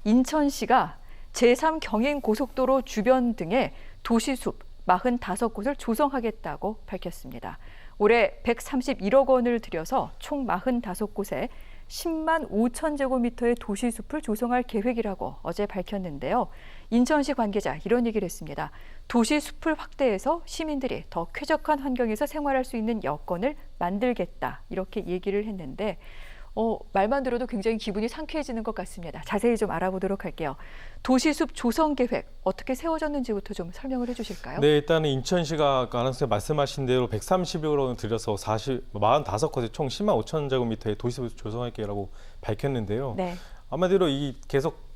인천시가 제3 경인고속도로 주변 등의 도시숲 45곳을 조성하겠다고 밝혔습니다. 올해 131억 원을 들여서 총 45곳에 10만 5천 제곱미터의 도시숲을 조성할 계획이라고 어제 밝혔는데요. 인천시 관계자 이런 얘기를 했습니다. 도시숲을 확대해서 시민들이 더 쾌적한 환경에서 생활할 수 있는 여건을 만들겠다 이렇게 얘기를 했는데 말만 들어도 굉장히 기분이 상쾌해지는 것 같습니다. 자세히 좀 알아보도록 할게요. 도시숲 조성 계획 어떻게 세워졌는지부터 좀 설명을 해주실까요? 네, 일단은 인천시가 선생님 말씀하신 대로 130억 원을 들여서 45곳에 총 10만 5천 제곱미터의 도시숲을 조성할 계획이라고 밝혔는데요. 네. 아마도 이 계속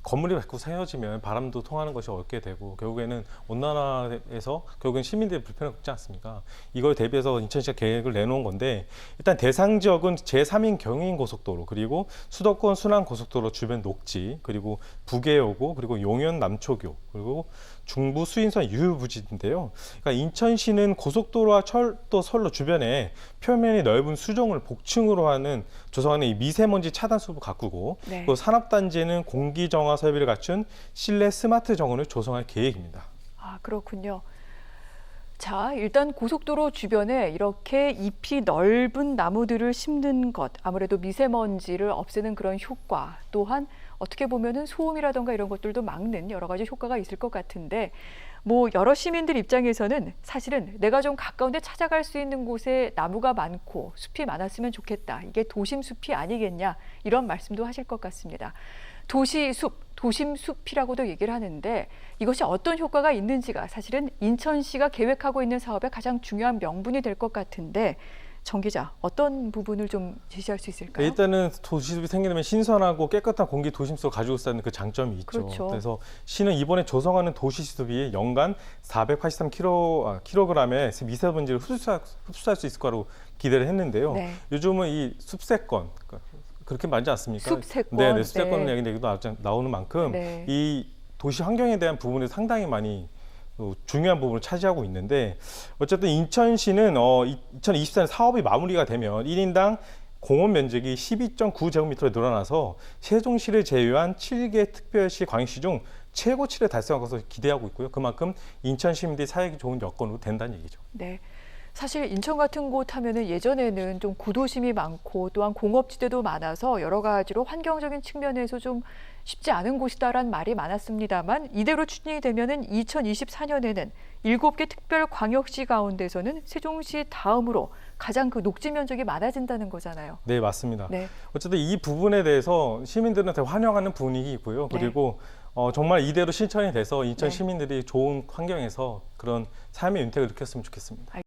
건물이 자꾸 세워지면 바람도 통하는 것이 어렵게 되고 결국에는 온난화에서 결국엔 시민들의 불편을 겪지 않습니까? 이걸 대비해서 인천시가 계획을 내놓은 건데 일단 대상 지역은 제3인 경인고속도로 그리고 수도권 순환고속도로 주변 녹지 그리고 부계여고 그리고 용현 남초교 그리고 중부 수인선 유휴부지인데요. 그러니까 인천시는 고속도로와 철도 선로 주변에 표면이 넓은 수종을 복층으로 하는 조성하는 이 미세먼지 차단수를 가꾸고 네. 또 산업단지에는 공기정화 설비를 갖춘 실내 스마트 정원을 조성할 계획입니다. 아, 그렇군요. 자, 일단 고속도로 주변에 이렇게 잎이 넓은 나무들을 심는 것, 아무래도 미세먼지를 없애는 그런 효과, 또한 어떻게 보면은 소음이라던가 이런 것들도 막는 여러 가지 효과가 있을 것 같은데, 여러 시민들 입장에서는 사실은 내가 좀 가까운데 찾아갈 수 있는 곳에 나무가 많고 숲이 많았으면 좋겠다. 이게 도심 숲이 아니겠냐 이런 말씀도 하실 것 같습니다. 도시숲, 도심숲이라고도 얘기를 하는데 이것이 어떤 효과가 있는지가 사실은 인천시가 계획하고 있는 사업의 가장 중요한 명분이 될 것 같은데 정 기자, 어떤 부분을 좀 제시할 수 있을까요? 일단은 도시숲이 생기려면 신선하고 깨끗한 공기 도심숲을 가지고 있다는 그 장점이 있죠. 그렇죠. 그래서 시는 이번에 조성하는 도시숲이 연간 483kg의 미세먼지를 흡수할 수 있을 거라고 기대를 했는데요. 네. 요즘은 이 숲세권, 그렇게 많지 않습니까? 숲세권. 네, 숲세권 네. 얘기도 나오는 만큼 네. 이 도시 환경에 대한 부분이 상당히 많이 중요한 부분을 차지하고 있는데 어쨌든 인천시는 2024년 사업이 마무리가 되면 1인당 공원 면적이 12.9제곱미터로 늘어나서 세종시를 제외한 7개 특별시, 광역시 중 최고치를 달성할 것으로 기대하고 있고요. 그만큼 인천 시민들이 살기 좋은 여건으로 된다는 얘기죠. 네. 사실 인천 같은 곳 하면은 예전에는 좀 구도심이 많고 또한 공업지대도 많아서 여러 가지로 환경적인 측면에서 좀 쉽지 않은 곳이다라는 말이 많았습니다만 이대로 추진이 되면은 2024년에는 7개 특별 광역시 가운데서는 세종시 다음으로 가장 그 녹지 면적이 많아진다는 거잖아요. 네, 맞습니다. 네. 어쨌든 이 부분에 대해서 시민들은 되게 환영하는 분위기이고요. 그리고 정말 이대로 실천이 돼서 인천 네. 시민들이 좋은 환경에서 그런 삶의 윤택을 느꼈으면 좋겠습니다.